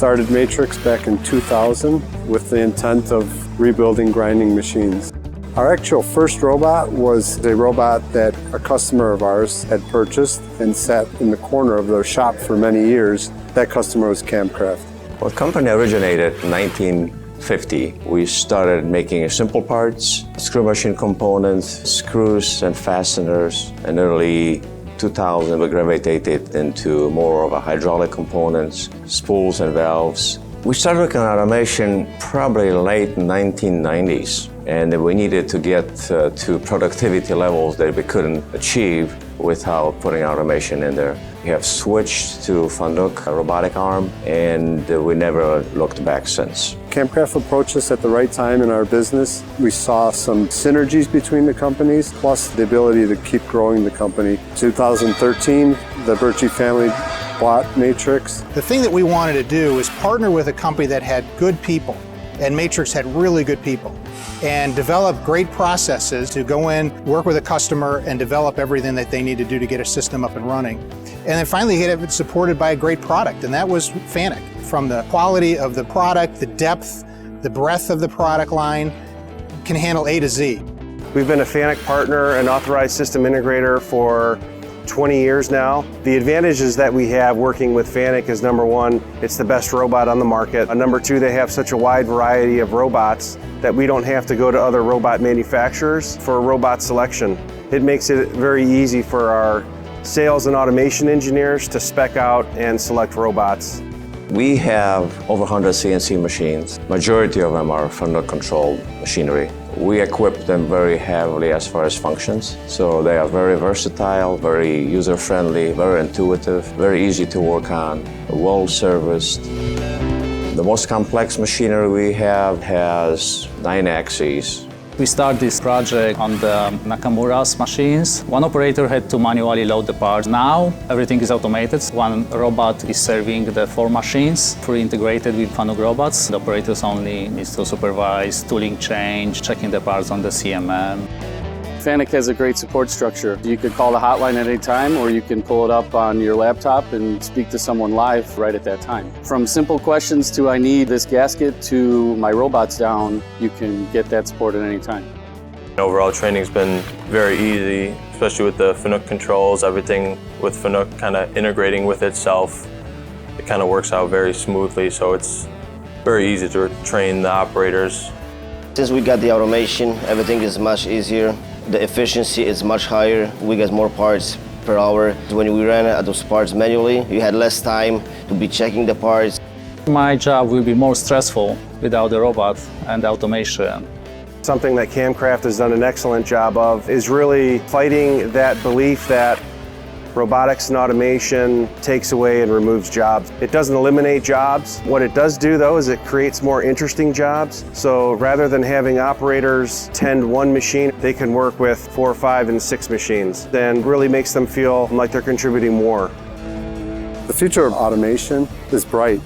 started Matrix back in 2000 with the intent of rebuilding grinding machines. Our actual first robot was a robot that a customer of ours had purchased and sat in the corner of their shop for many years. That customer was Camcraft. Well, the company originated in 1950. We started making simple parts, screw machine components, screws and fasteners. In early 2000, we gravitated into more of a hydraulic components, spools and valves. We started working on automation probably late 1990s, and we needed to get to productivity levels that we couldn't achieve without putting automation in there. We have switched to FANUC, a robotic arm, and we never looked back since. Camcraft approached us at the right time in our business. We saw some synergies between the companies, plus the ability to keep growing the company. 2013, the Birchie family bought Matrix. The thing that we wanted to do was partner with a company that had good people, and Matrix had really good people, and develop great processes to go in, work with a customer, and develop everything that they need to do to get a system up and running. And then finally get it supported by a great product, and that was FANUC. From the quality of the product, the depth, the breadth of the product line, can handle A to Z. We've been a FANUC partner and authorized system integrator for 20 years now. The advantages that we have working with FANUC is, number one, it's the best robot on the market. Number two, they have such a wide variety of robots that we don't have to go to other robot manufacturers for robot selection. It makes it very easy for our sales and automation engineers to spec out and select robots. We have over 100 CNC machines. Majority of them are FANUC controlled machinery. We equip them very heavily as far as functions, so they are very versatile, very user-friendly, very intuitive, very easy to work on, well-serviced. The most complex machinery we have has 9 axes. We started this project on the Nakamura's machines. One operator had to manually load the parts. Now everything is automated. One robot is serving the 4 machines, fully integrated with FANUC robots. The operators only needs to supervise tooling change, checking the parts on the CMM. FANUC has a great support structure. You could call the hotline at any time, or you can pull it up on your laptop and speak to someone live right at that time. From simple questions to I need this gasket to my robot's down, you can get that support at any time. Overall training's been very easy, especially with the FANUC controls, everything with FANUC kind of integrating with itself. It kind of works out very smoothly, so it's very easy to train the operators. Since we got the automation, everything is much easier. The efficiency is much higher. We get more parts per hour. When we ran those parts manually, you had less time to be checking the parts. My job will be more stressful without the robot and automation. Something that Camcraft has done an excellent job of is really fighting that belief that robotics and automation takes away and removes jobs. It doesn't eliminate jobs. What it does do, though, is it creates more interesting jobs. So rather than having operators tend one machine, they can work with 4, 5, and 6 machines, and really makes them feel like they're contributing more. The future of automation is bright.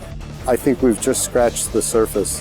I think we've just scratched the surface.